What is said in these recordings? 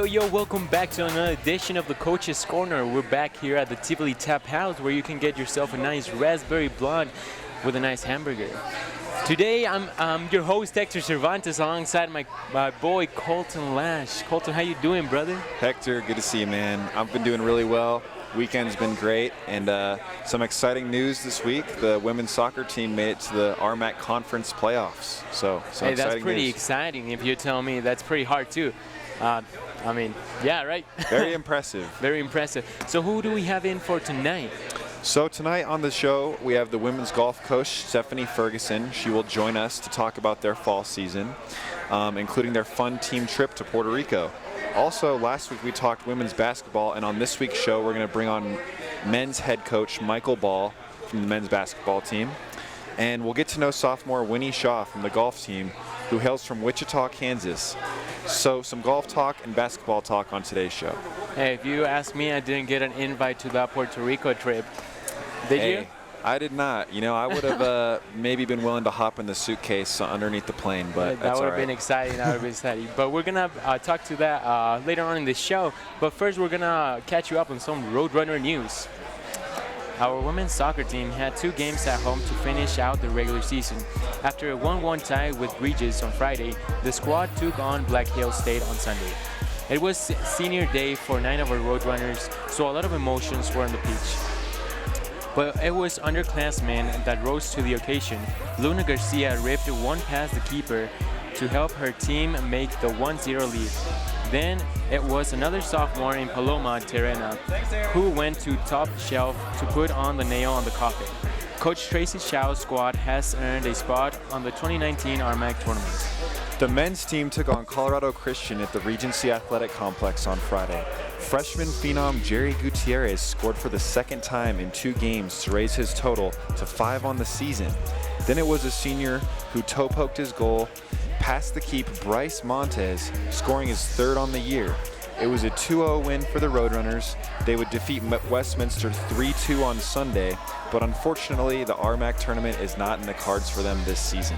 Yo, welcome back to another edition of the Coach's Corner. We're back here at the Tivoli Tap House where you can get yourself a nice raspberry blonde with a nice hamburger. Today, I'm your host, Hector Cervantes, alongside my boy, Coltin Lash. Coltin, how you doing, brother? Hector, good to see you, man. I've been doing really well. Weekend's been great, and some exciting news this week. The women's soccer team made it to the RMAC Conference playoffs. So hey, that's exciting pretty news. Exciting. If you tell me, that's pretty hard too. I mean, yeah, right? Very impressive. Very impressive. So who do we have in for tonight? So tonight on the show, we have the women's golf coach, Stefanie Ferguson. She will join us to talk about their fall season, including their fun team trip to Puerto Rico. Also, last week we talked women's basketball, and on this week's show, we're going to bring on men's head coach Michael Bahl from the men's basketball team. And we'll get to know sophomore Winnie Shaw from the golf team, who hails from Wichita, Kansas. So some golf talk and basketball talk on today's show. Hey, if you ask me, I didn't get an invite to that Puerto Rico trip. Did you? I did not. You know, I would have maybe been willing to hop in the suitcase underneath the plane, but that would have been exciting. That would have been exciting. But we're going to talk to that later on in the show. But first, we're going to catch you up on some Roadrunner news. Our women's soccer team had 2 games at home to finish out the regular season. After a 1-1 tie with Regis on Friday, the squad took on Black Hills State on Sunday. It was senior day for 9 of our Roadrunners, so a lot of emotions were on the pitch. But it was underclassmen that rose to the occasion. Luna Garcia ripped one past the keeper to help her team make the 1-0 lead. Then it was another sophomore in Paloma Terena who went to top shelf to put on the nail on the coffin. Coach Tracy Chow's squad has earned a spot on the 2019 RMAC tournament. The men's team took on Colorado Christian at the Regency Athletic Complex on Friday. Freshman phenom Jerry Gutierrez scored for the second time in 2 games to raise his total to 5 on the season. Then it was a senior who toe-poked his goal past the keep Bryce Montez, scoring his 3rd on the year. It was a 2-0 win for the Roadrunners. They would defeat Westminster 3-2 on Sunday, but unfortunately the RMAC tournament is not in the cards for them this season.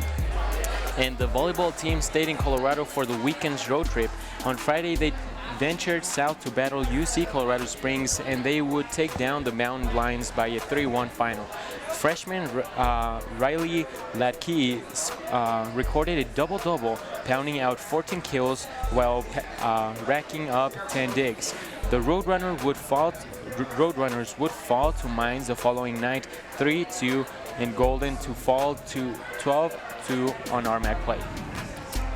And the volleyball team stayed in Colorado for the weekend's road trip. On Friday, they ventured south to battle UC Colorado Springs, and they would take down the Mountain Lions by a 3-1 final. Freshman Riley Latke recorded a double-double, pounding out 14 kills while racking up 10 digs. The Roadrunners would fall to Mines the following night, 3-2, and Golden to fall to 12-2 on RMAC play.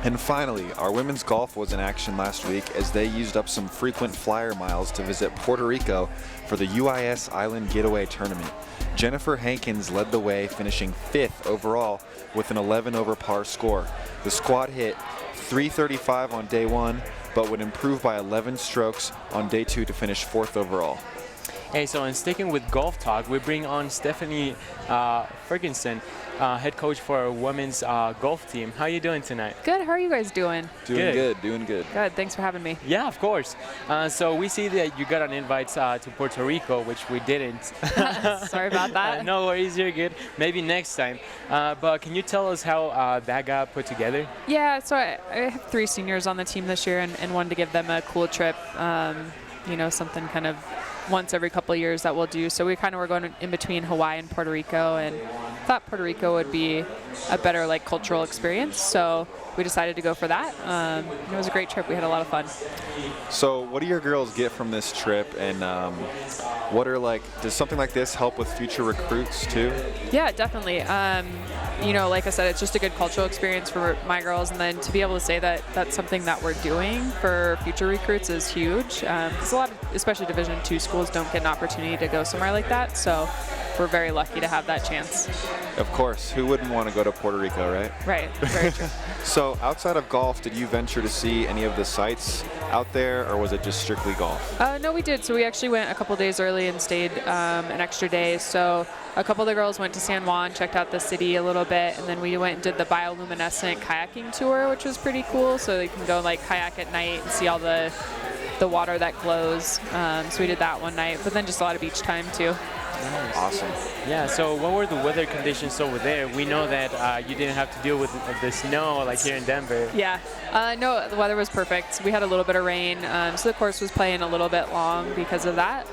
And finally, our women's golf was in action last week as they used up some frequent flyer miles to visit Puerto Rico for the UIS Island Getaway Tournament. Jennifer Hankins led the way, finishing 5th overall with an 11 over par score. The squad hit .335 on day 1, but would improve by 11 strokes on day 2 to finish 4th overall. Hey, so in sticking with golf talk, we bring on Stefanie Ferguson, head coach for our women's golf team. How are you doing tonight? Good. How are you guys doing? Doing good. Good. Thanks for having me. Yeah, of course. So we see that you got an invite to Puerto Rico, which we didn't. Sorry about that. No worries, you're good. Maybe next time. But can you tell us how that got put together? Yeah, so I have 3 seniors on the team this year and wanted to give them a cool trip, something kind of once every couple of years that we'll do. So we kind of were going in between Hawaii and Puerto Rico, and thought Puerto Rico would be a better cultural experience. So we decided to go for that. It was a great trip. We had a lot of fun. So what do your girls get from this trip, and does something like this help with future recruits too? Yeah, definitely. Like I said, it's just a good cultural experience for my girls, and then to be able to say that that's something that we're doing for future recruits is huge. Because a lot of, especially Division II schools, don't get an opportunity to go somewhere like that. So we're very lucky to have that chance. Of course. Who wouldn't want to go to Puerto Rico, right? Right. Very true. So outside of golf, did you venture to see any of the sites out there, or was it just strictly golf? No, we did. So we actually went a couple days early and stayed an extra day. So a couple of the girls went to San Juan, checked out the city a little bit, and then we went and did the bioluminescent kayaking tour, which was pretty cool. So you can go kayak at night and see all the the water that glows. So we did that one night, but then just a lot of beach time too. Nice. Awesome. Yeah, so what were the weather conditions over there? We know that you didn't have to deal with the snow like here in Denver. Yeah, no, the weather was perfect. We had a little bit of rain, so the course was playing a little bit long because of that.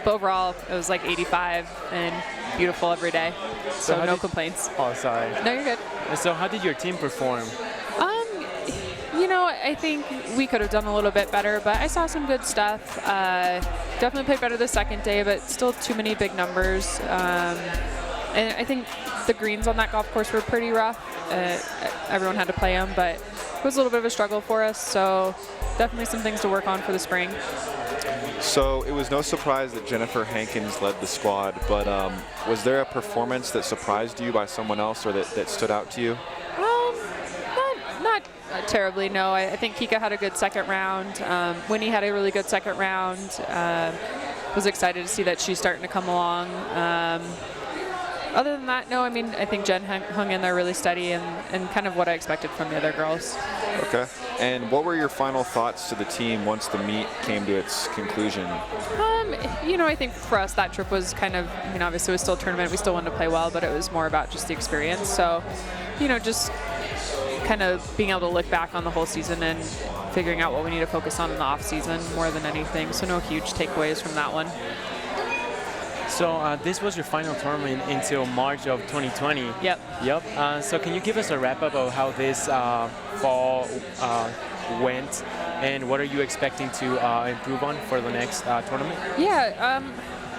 But overall, it was like 85 and beautiful every day, so no complaints. Oh, sorry. No, you're good. So how did your team perform? You know, I think we could have done a little bit better, but I saw some good stuff. Definitely played better the second day, but still too many big numbers. And I think the greens on that golf course were pretty rough. Everyone had to play them, but it was a little bit of a struggle for us. So definitely some things to work on for the spring. So it was no surprise that Jennifer Hankins led the squad, but was there a performance that surprised you by someone else or that stood out to you? Not terribly, no. I think Kika had a good second round. Winnie had a really good second round. Was excited to see that she's starting to come along. Other than that, no, I mean, I think Jen hung in there really steady and kind of what I expected from the other girls. Okay. And what were your final thoughts to the team once the meet came to its conclusion? You know, I think for us that trip was kind of, I mean, obviously it was still a tournament. We still wanted to play well, but it was more about just the experience. So, you know, just kind of being able to look back on the whole season and figuring out what we need to focus on in the off season more than anything. So no huge takeaways from that one. So this was your final tournament until March of 2020. Yep. So can you give us a wrap up of how this fall went, and what are you expecting to improve on for the next tournament? Yeah.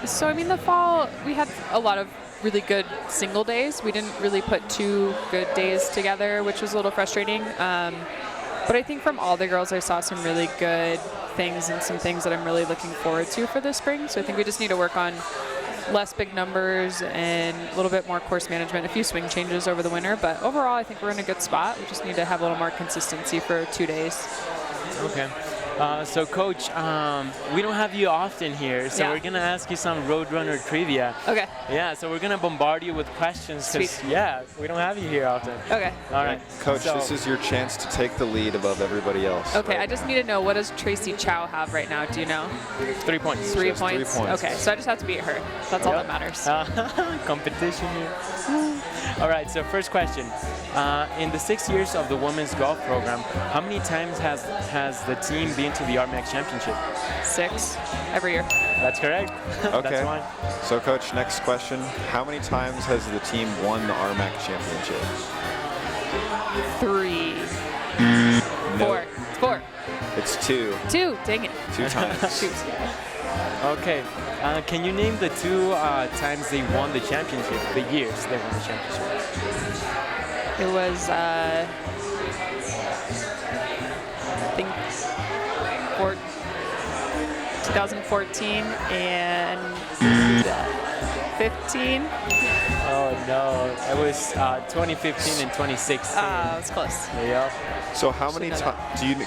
So I mean, the fall we had a lot of really good single days. We didn't really put 2 good days together, which was a little frustrating. But I think from all the girls, I saw some really good things and some things that I'm really looking forward to for this spring. So I think we just need to work on less big numbers and a little bit more course management, a few swing changes over the winter. But overall, I think we're in a good spot. We just need to have a little more consistency for 2 days. Okay. So, Coach, we don't have you often here, so we're going to ask you some Roadrunner trivia. Okay. Yeah, so we're going to bombard you with questions because, we don't have you here often. Okay. All right. Coach, this is your chance to take the lead above everybody else. Okay, right I just need to know, what does Tracy Chow have right now? Do you know? 3 points. 3 Just 3 points? points. Okay, so I just have to beat her. That's all that matters. Competition here. All right, so first question. In the 6 years of the women's golf program, how many times has the team been to the RMAC Championship? 6 every year. That's correct. Okay. That's one. So, Coach, next question. How many times has the team won the RMAC Championship? 3. No. 4. It's 4. It's 2. 2. Dang it. 2 times. Shoot. Okay. Can you name the 2 times they won the championship, the years they won the championship? It was, I think, 2014 and 15. Oh no, it was 2015 and 2016. It's close. Yep. So how many times,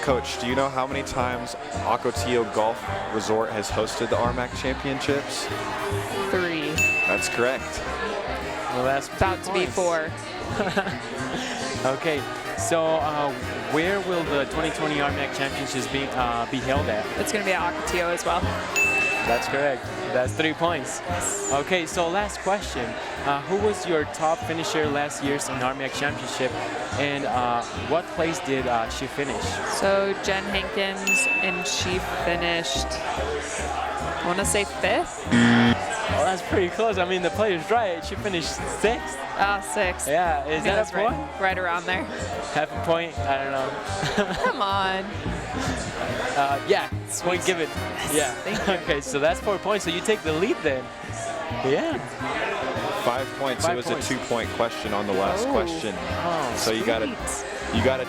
Coach, do you know how many times Ocotillo Golf Resort has hosted the RMAC Championships? 3. That's correct. Well, that's About to be 4. Okay, so where will the 2020 RMAC Championships be held at? It's going to be at Ocotillo as well. That's correct. That's 3 points. Okay, so last question. Who was your top finisher last year's in RMAC Championship, and what place did she finish? So Jen Hankins, and she finished, I want to say 5th? Oh, that's pretty close. I mean, the player's right. She finished 6th. 6th. Yeah, is that a point? Right around there. Half a point? I don't know. Come on. Yeah, point given. Yeah. Thank you. Okay, so that's 4 points. So you take the lead then. Yeah. 5 points. 5 It was points. a 2-point question on the last question. Oh, So you got a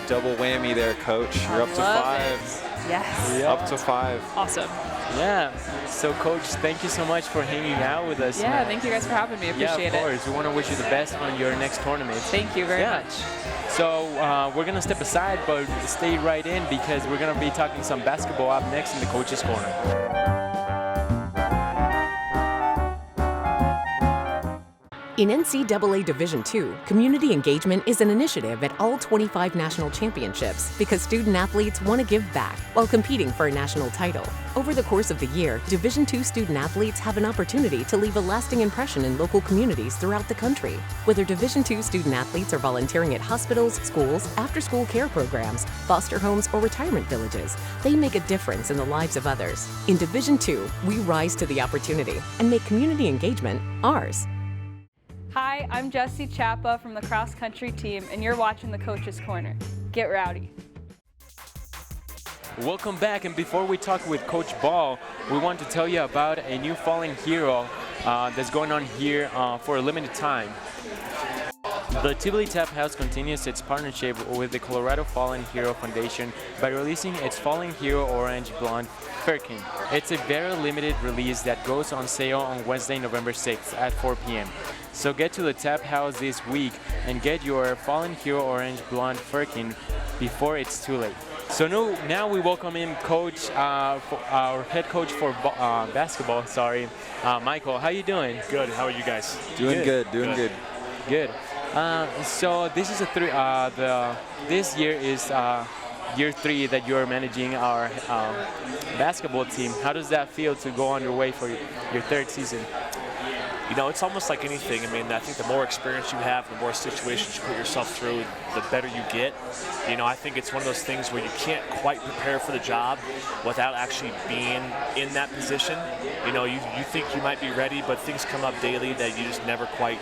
double whammy there, Coach. You're up to Love 5. Yes. Yeah. Up to 5. Awesome. Yeah. So, Coach, thank you so much for hanging out with us. Yeah, thank you guys for having me. Appreciate Yeah, of course. it. We want to wish you the best on your next tournament. Thank you very much. So we're going to step aside, but stay right in because we're going to be talking some basketball up next in the Coach's Corner. In NCAA Division II, community engagement is an initiative at all 25 national championships because student-athletes want to give back while competing for a national title. Over the course of the year, Division II student-athletes have an opportunity to leave a lasting impression in local communities throughout the country. Whether Division II student-athletes are volunteering at hospitals, schools, after-school care programs, foster homes, or retirement villages, they make a difference in the lives of others. In Division II, we rise to the opportunity and make community engagement ours. Hi, I'm Jessie Chappa from the cross country team, and you're watching the Coach's Corner. Get rowdy. Welcome back, and before we talk with Coach Bahl, we want to tell you about a new fallen hero that's going on here for a limited time. The Tivoli Tap House continues its partnership with the Colorado Fallen Hero Foundation by releasing its Fallen Hero Orange Blonde Firkin. It's a very limited release that goes on sale on Wednesday, November 6th at 4 p.m. So get to the Tap House this week and get your Fallen Hero Orange Blonde Firkin before it's too late. So now we welcome in Coach, our head coach for basketball. Michael. How you doing? Good. How are you guys? Doing good. Good. So this is this year is year 3 that you're managing our basketball team. How does that feel to go on your way for your 3rd season? You know, it's almost like anything. I mean, I think the more experience you have, the more situations you put yourself through, the better you get. You know, I think it's one of those things where you can't quite prepare for the job without actually being in that position. You know, you think you might be ready, but things come up daily that you just never quite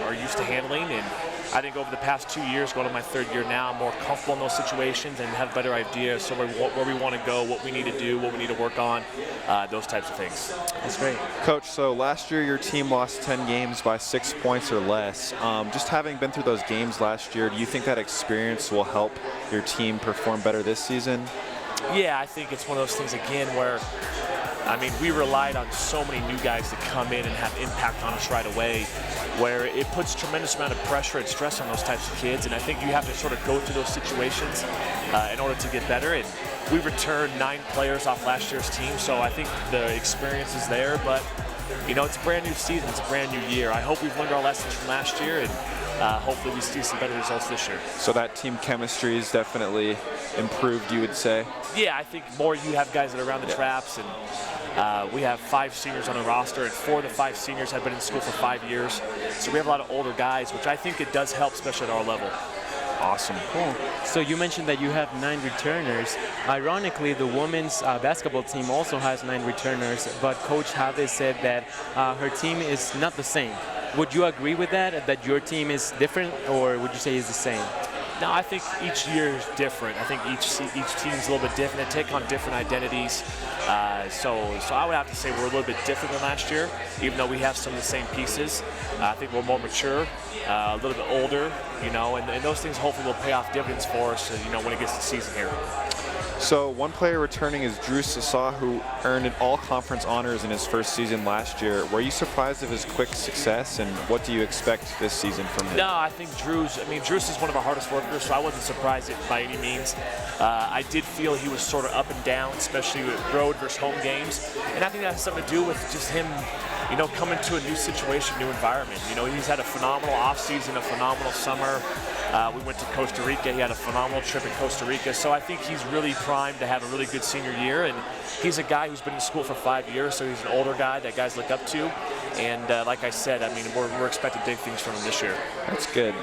are used to handling. And I think over the past 2 years, going to my 3rd year now, I'm more comfortable in those situations and have a better idea so where we want to go, what we need to do, what we need to work on, those types of things. That's great. Coach, so last year your team lost 10 games by 6 points or less. Just having been through those games last year, do you think that experience will help your team perform better this season? Yeah, I think it's one of those things, again, where I mean, we relied on so many new guys to come in and have impact on us right away, where it puts tremendous amount of pressure and stress on those types of kids. And I think you have to sort of go through those situations in order to get better. And we returned 9 players off last year's team, so I think the experience is there. But, you know, it's a brand new season. It's a brand new year. I hope we've learned our lessons from last year, and hopefully we see some better results this year. So that team chemistry is definitely improved, you would say? Yeah, I think more you have guys that are around the traps, and we have 5 seniors on the roster, and 4 of the 5 seniors have been in school for 5 years. So we have a lot of older guys, which I think it does help, especially at our level. Awesome. Cool. So you mentioned that you have 9 returners. Ironically, the women's basketball team also has 9 returners, but Coach Chavez said that her team is not the same. Would you agree with that your team is different, or would you say it's the same? No, I think each year is different. I think each team is a little bit different. They take on different identities. So I would have to say we're a little bit different than last year, even though we have some of the same pieces. I think we're more mature, a little bit older, you know, and those things hopefully will pay off dividends for us, you know, when it gets to the season here. So one player returning is Drew Sasa, who earned an all-conference honors in his first season last year. Were you surprised of his quick success, and what do you expect this season from him? No, I think Drew's is one of our hardest workers, so I wasn't surprised by any means. I did feel he was sort of up and down, especially with road versus home games, and I think that has something to do with just him, you know, coming to a new situation, new environment. You know, he's had a phenomenal offseason, a phenomenal summer. We went to Costa Rica. He had a phenomenal trip in Costa Rica. So I think he's really primed to have a really good senior year. And he's a guy who's been in school for 5 years, so he's an older guy that guys look up to. And like I said, I mean, we're expecting big things from him this year. That's good.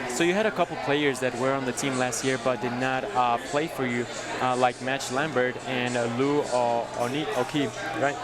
So you had a couple players that were on the team last year but did not play for you, like Match Lambert and Lou O'Keefe, right?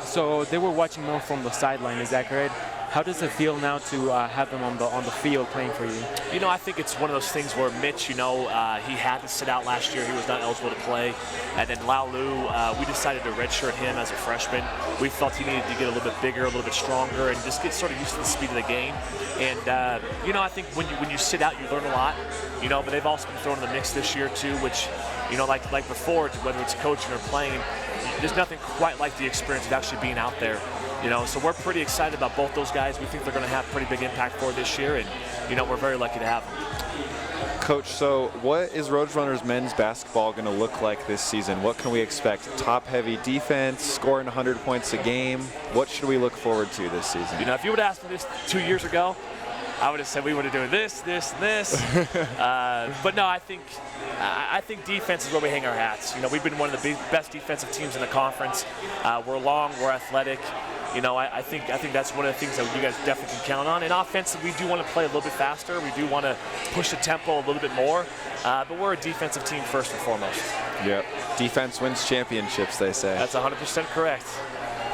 So they were watching more from the sideline, is that correct? How does it feel now to have them on the field playing for you? You know, I think it's one of those things where Mitch, you know, he had to sit out last year. He was not eligible to play. And then Laulu, we decided to redshirt him as a freshman. We felt he needed to get a little bit bigger, a little bit stronger, and just get sort of used to the speed of the game. And, you know, I think when you sit out, you learn a lot, you know, but they've also been thrown in the mix this year, too, which, you know, like before, whether it's coaching or playing, there's nothing quite like the experience of actually being out there. You know, so we're pretty excited about both those guys. We think they're going to have pretty big impact for this year, and, you know, we're very lucky to have them. Coach, so what is Roadrunners men's basketball going to look like this season? What can we expect? Top-heavy defense, scoring 100 points a game. What should we look forward to this season? You know, if you would have asked me this 2 years ago, I would have said we would have done this, this, and this. But no, I think defense is where we hang our hats. You know, we've been one of the best defensive teams in the conference. We're long, we're athletic. You know, I think that's one of the things that you guys definitely can count on. And offensively, we do want to play a little bit faster. We do want to push the tempo a little bit more. But we're a defensive team first and foremost. Yep. Defense wins championships, they say. That's 100% correct.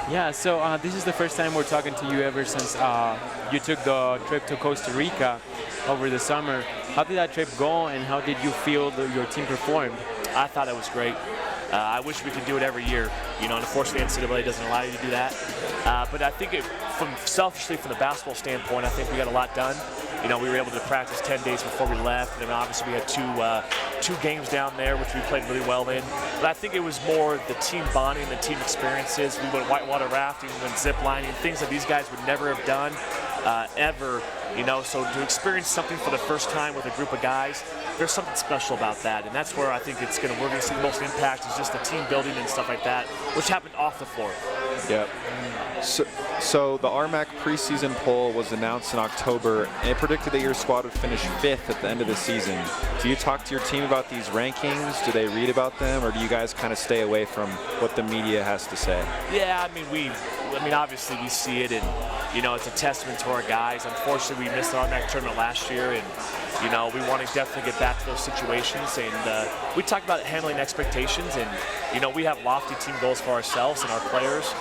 Yeah, so this is the first time we're talking to you ever since you took the trip to Costa Rica over the summer. How did that trip go, and how did you feel your team performed? I thought it was great. I wish we could do it every year. You know, unfortunately, NCAA doesn't allow you to do that. But I think selfishly, from the basketball standpoint, I think we got a lot done. You know, we were able to practice 10 days before we left, and then obviously we had two games down there, which we played really well in. But I think it was more the team bonding, the team experiences. We went whitewater rafting, we went zip lining, things that these guys would never have done, ever. You know, so to experience something for the first time with a group of guys, there's something special about that, and that's where I think we're going to see the most impact is just the team building and stuff like that, which happened off the floor. Yep. So the RMAC preseason poll was announced in October, and it predicted that your squad would finish 5th at the end of the season. Do you talk to your team about these rankings? Do they read about them, or do you guys kind of stay away from what the media has to say? Yeah, I mean, obviously we see it, and you know, it's a testament to our guys. Unfortunately, we missed the RMAC tournament last year, and you know, we want to definitely get back to those situations. And we talked about handling expectations, and you know, we have lofty team goals for ourselves and our players.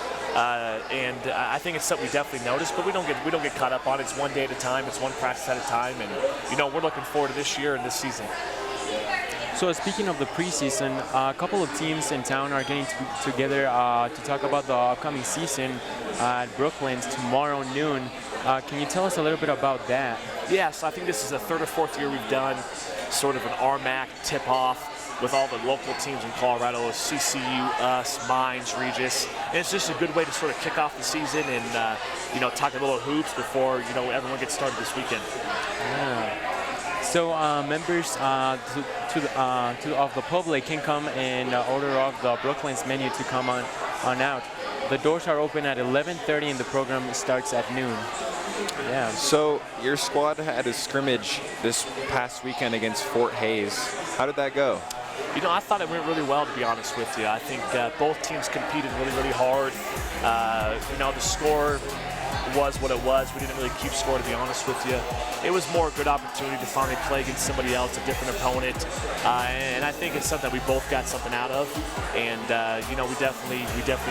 And I think it's something we definitely notice, but we don't get caught up on it. It's one day at a time. It's one practice at a time, and you know, we're looking forward to this year and this season. So speaking of the preseason, a couple of teams in town are getting together to talk about the upcoming season at Brooklyn's tomorrow noon. Can you tell us a little bit about that? Yes, I think this is the 3rd or 4th year we've done sort of an RMAC tip-off with all the local teams in Colorado, CCU, us, Mines, Regis. And it's just a good way to sort of kick off the season and, you know, talk a little hoops before, you know, everyone gets started this weekend. Yeah. So members of the public can come and order off the Brooklyn's menu to come on out. The doors are open at 11:30 and the program starts at noon. Yeah. So your squad had a scrimmage this past weekend against Fort Hays. How did that go? You know, I thought it went really well, to be honest with you. I think both teams competed really, really hard. You know, the score was what it was. We didn't really keep score, to be honest with you. It was more a good opportunity to finally play against somebody else, a different opponent. And I think it's something that we both got something out of. And, you know, we definitely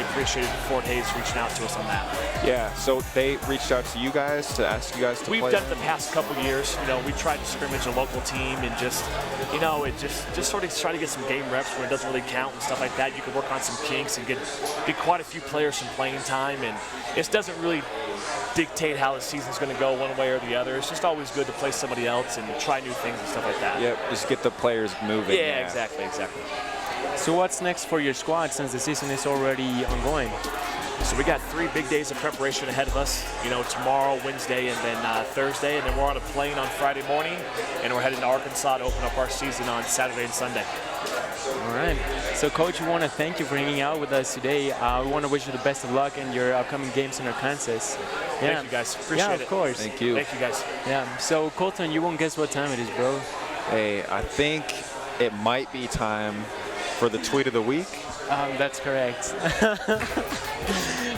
appreciated Fort Hays reaching out to us on that. Yeah, so they reached out to you guys to ask you guys to play? We've done it the past couple years. You know, we tried to scrimmage a local team and just, you know, just sort of try to get some game reps where it doesn't really count and stuff like that. You can work on some kinks and get quite a few players some playing time. And it doesn't really dictate how the season's going to go one way or the other. It's just always good to play somebody else and try new things and stuff like that. Yep, just get the players moving. Yeah, exactly. So what's next for your squad since the season is already ongoing? So we got 3 big days of preparation ahead of us. You know, tomorrow, Wednesday, and then Thursday, and then we're on a plane on Friday morning, and we're heading to Arkansas to open up our season on Saturday and Sunday. All right. So, Coach, we want to thank you for hanging out with us today. We want to wish you the best of luck in your upcoming games in Arkansas. Yeah. Thank you, guys. Appreciate it. Yeah, of course. Thank you. Thank you, guys. Yeah. So, Coltin, you won't guess what time it is, bro. Hey, I think it might be time for the tweet of the week. That's correct.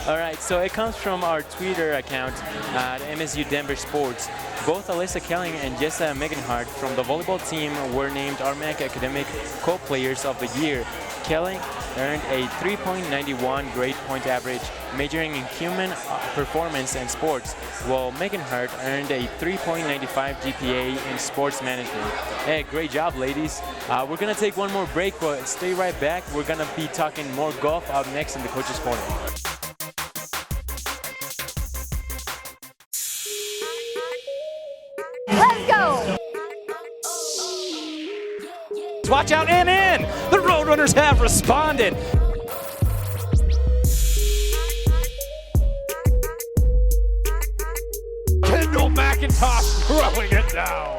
All right, so it comes from our Twitter account at MSU Denver Sports. Both Alyssa Kelling and Jessa Meganhart from the volleyball team were named RMAC Academic Co-Players of the Year. Kelling earned a 3.91 grade point average, majoring in human performance and sports, while Meganhart earned a 3.95 GPA in sports management. Hey, great job, ladies. We're going to take one more break, but stay right back. We're going to be talking more golf up next in the Coach's Corner. Let's go! Watch out and in! The Roadrunners have responded. Kendall McIntosh throwing it down.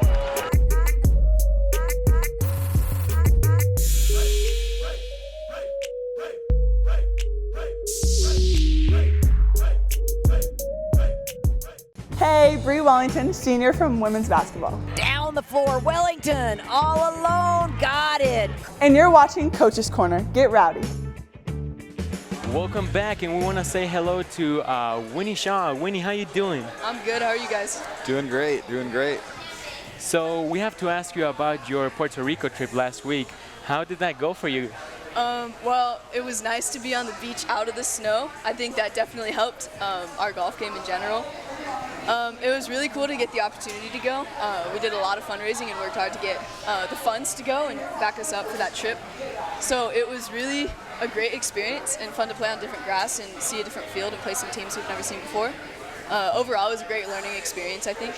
play Bree Wellington, senior from women's basketball. Down the floor, Wellington, all alone, got it. And you're watching Coach's Corner. Get rowdy. Welcome back, and we want to say hello to Winnie Shaw. Winnie, how you doing? I'm good. How are you guys? Doing great, doing great. So we have to ask you about your Puerto Rico trip last week. How did that go for you? Well, it was nice to be on the beach out of the snow. I think that definitely helped our golf game in general. It was really cool to get the opportunity to go. We did a lot of fundraising and worked hard to get the funds to go and back us up for that trip. So it was really a great experience and fun to play on different grass and see a different field and play some teams we've never seen before. Overall, it was a great learning experience, I think.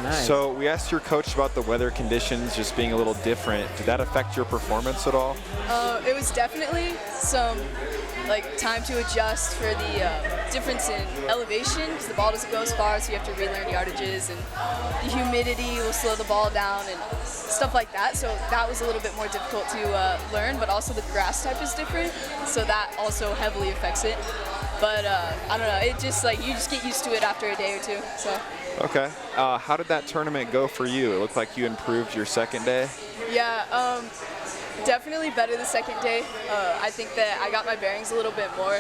Nice. So we asked your coach about the weather conditions just being a little different. Did that affect your performance at all? It was definitely some time to adjust for the difference in elevation because the ball doesn't go as far, so you have to relearn yardages, and the humidity will slow the ball down and stuff like that. So that was a little bit more difficult to learn, but also the grass type is different, so that also heavily affects it. But I don't know, it just you just get used to it after a day or two. So. Okay. How did that tournament go for you? It looked like you improved your second day. Yeah, definitely better the second day. I think that I got my bearings a little bit more.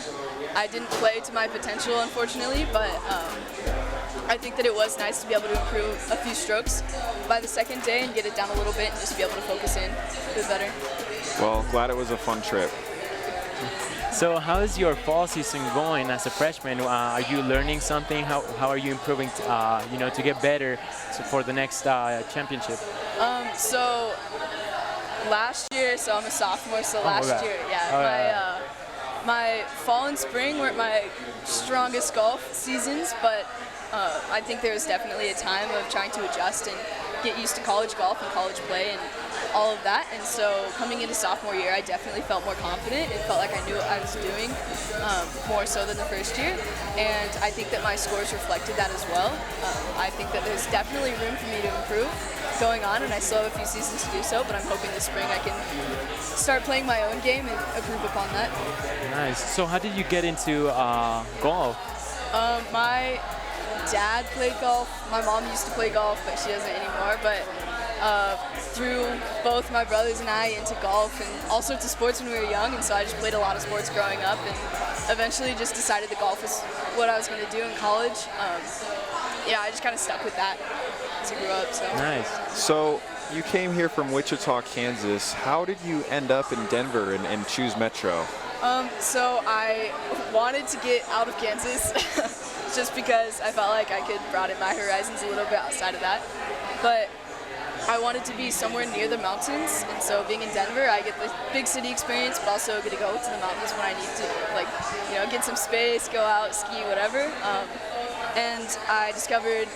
I didn't play to my potential, unfortunately, but I think that it was nice to be able to improve a few strokes by the second day and get it down a little bit and just be able to focus in a bit better. Well, glad it was a fun trip. So how is your fall season going as a freshman? Are you learning something? How are you improving to get better for the next championship? So last year, so I'm a sophomore, so last year, yeah, my fall and spring weren't my strongest golf seasons, but I think there was definitely a time of trying to adjust and get used to college golf and college play and all of that. And so coming into sophomore year, I definitely felt more confident and felt like I knew what I was doing more so than the first year. And I think that my scores reflected that as well. I think that there's definitely room for me to improve going on, and I still have a few seasons to do so, but I'm hoping this spring I can start playing my own game and improve upon that. Nice. So how did you get into golf? My dad played golf. My mom used to play golf, but she doesn't anymore. But through both my brothers and I into golf and all sorts of sports when we were young, and so I just played a lot of sports growing up and eventually just decided that golf was what I was going to do in college. Yeah, I just kind of stuck with that as I grew up. So. Nice. So you came here from Wichita, Kansas. How did you end up in Denver and choose Metro? So I wanted to get out of Kansas just because I felt like I could broaden my horizons a little bit outside of that. But I wanted to be somewhere near the mountains, and so being in Denver, I get the big city experience, but also get to go to the mountains when I need to, get some space, go out, ski, whatever. And I discovered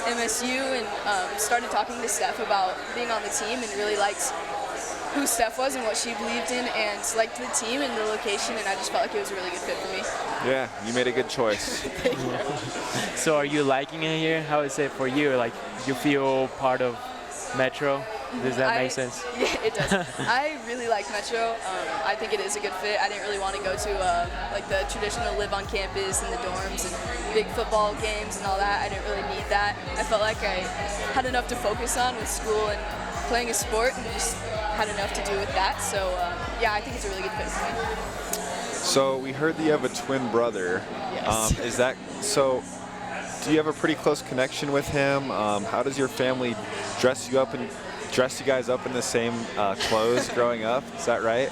MSU and started talking to Steph about being on the team, and really liked who Steph was and what she believed in, and liked the team and the location, and I just felt like it was a really good fit for me. Yeah, you made a good choice. Thank you. So are you liking it here? How is it for you? Like, you feel part of Metro? Does that make sense? Yeah, it does. I really like Metro. I think it is a good fit. I didn't really want to go to the traditional live on campus and the dorms and big football games and all that. I didn't really need that. I felt like I had enough to focus on with school and playing a sport, and just had enough to do with that. So yeah, I think it's a really good fit for me. So we heard that you have a twin brother. Yes. Is that so? Do you have a pretty close connection with him? How does your family dress you guys up in the same clothes growing up? Is that right?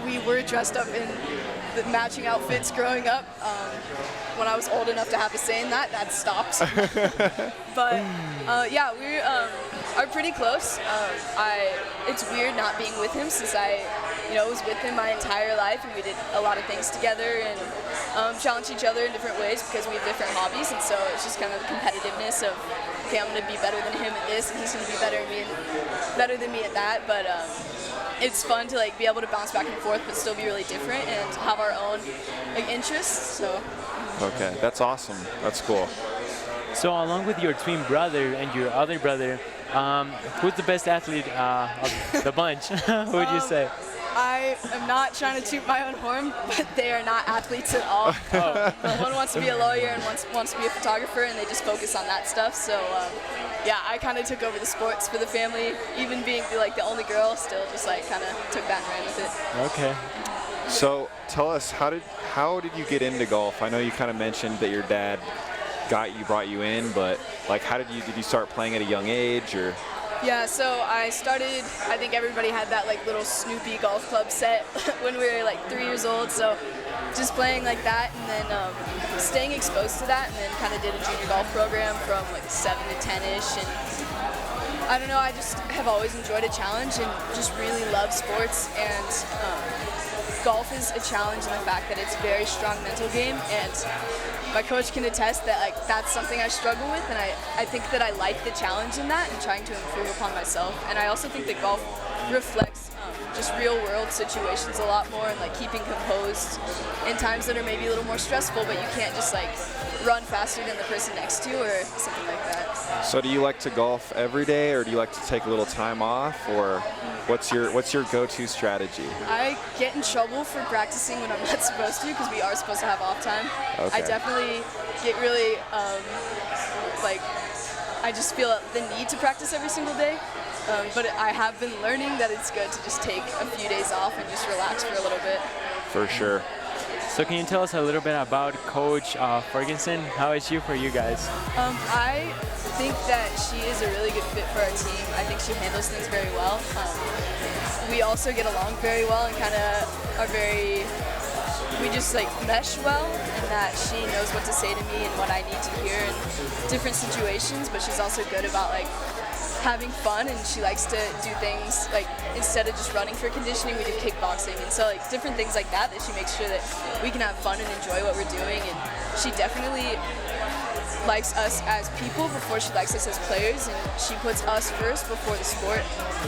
We were dressed up in the matching outfits growing up. When I was old enough to have a say in that stopped. But yeah, we are pretty close. It's weird not being with him since I was with him my entire life, and we did a lot of things together and challenged each other in different ways because we have different hobbies, and so it's just kind of the competitiveness of, okay, I'm going to be better than him at this, and he's going to be better than me at that. But it's fun to be able to bounce back and forth, but still be really different and have our own interests. So. Okay, that's awesome. That's cool. So along with your twin brother and your other brother, who's the best athlete of the bunch? Who would you say? I am not trying to toot my own horn, but they are not athletes at all. One wants to be a lawyer and one wants to be a photographer, and they just focus on that stuff. So, yeah, I kind of took over the sports for the family. Even being like the only girl, still just like kind of took that and ran with it. Okay. So tell us, how did you get into golf? I know you kind of mentioned that your dad brought you in, but like did you start playing at a young age, or? Yeah, so I started, I think everybody had that like little Snoopy golf club set when we were like 3 years old, so just playing like that, and then staying exposed to that, and then kind of did a junior golf program from like 7 to 10-ish, and I don't know, I just have always enjoyed a challenge and just really love sports, and golf is a challenge in the fact that it's a very strong mental game, and my coach can attest that like that's something I struggle with, and I think that I like the challenge in that and trying to improve upon myself. And I also think that golf reflects just real world situations a lot more, and like keeping composed in times that are maybe a little more stressful, but you can't just like run faster than the person next to you or something like that. So do you like to golf every day, or do you like to take a little time off, or what's your go-to strategy? I get in trouble for practicing when I'm not supposed to, because we are supposed to have off time. Okay. I definitely get really like I just feel the need to practice every single day. But I have been learning that it's good to just take a few days off and just relax for a little bit. For sure. So can you tell us a little bit about Coach Ferguson? How is she for you guys? I think that she is a really good fit for our team. I think she handles things very well. We also get along very well and kind of are we just like mesh well, and that she knows what to say to me and what I need to hear in different situations, but she's also good about like having fun, and she likes to do things like instead of just running for conditioning, we do kickboxing, and so like different things like that she makes sure that we can have fun and enjoy what we're doing. And she definitely likes us as people before she likes us as players, and she puts us first before the sport,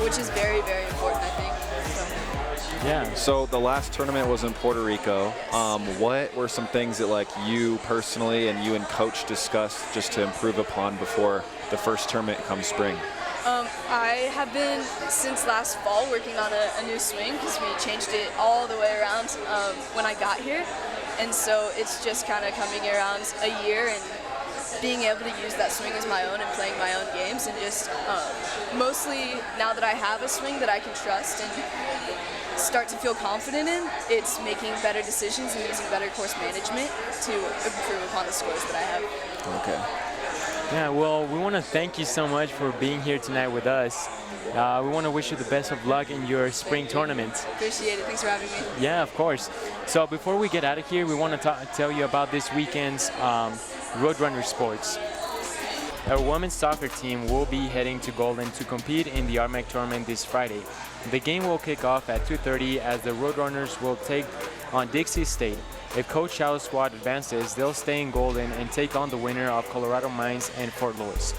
which is very, very important, I think. Yeah. So the last tournament was in Puerto Rico. What were some things that like you personally and you and Coach discussed just to improve upon before the first tournament come spring? I have been, since last fall, working on a new swing, because we changed it all the way around when I got here. And so it's just kind of coming around a year and being able to use that swing as my own and playing my own games, and just mostly now that I have a swing that I can trust and start to feel confident in, it's making better decisions and using better course management to improve upon the scores that I have. Okay. Yeah, well, we want to thank you so much for being here tonight with us. We want to wish you the best of luck in your spring tournament. Appreciate it. Thanks for having me. Yeah, of course. So before we get out of here, we want to tell you about this weekend's Roadrunner Sports. Our women's soccer team will be heading to Coltin to compete in the RMAC tournament this Friday. The game will kick off at 2:30 as the Roadrunners will take on Dixie State. If Coach Shaw's squad advances, they'll stay in Coltin and take on the winner of Colorado Mines and Fort Lewis.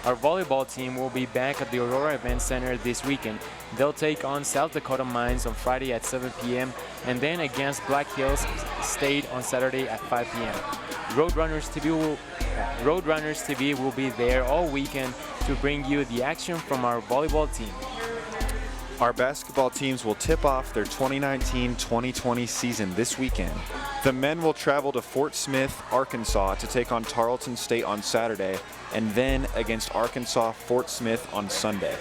Our volleyball team will be back at the Aurora Event Center this weekend. They'll take on South Dakota Mines on Friday at 7 p.m. and then against Black Hills State on Saturday at 5 p.m. Roadrunners TV will be there all weekend to bring you the action from our volleyball team. Our basketball teams will tip off their 2019-2020 season this weekend. The men will travel to Fort Smith, Arkansas to take on Tarleton State on Saturday, and then against Arkansas Fort Smith on Sunday.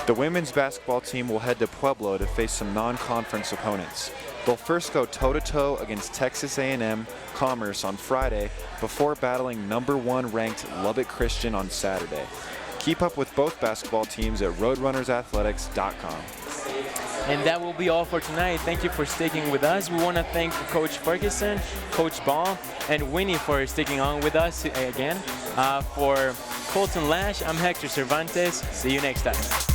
The women's basketball team will head to Pueblo to face some non-conference opponents. They'll first go toe-to-toe against Texas A&M Commerce on Friday before battling #1 ranked Lubbock Christian on Saturday. Keep up with both basketball teams at roadrunnersathletics.com. And that will be all for tonight. Thank you for sticking with us. We want to thank Coach Ferguson, Coach Bahl, and Winnie for sticking on with us again. For Coltin, Lash, I'm Hector Cervantes. See you next time.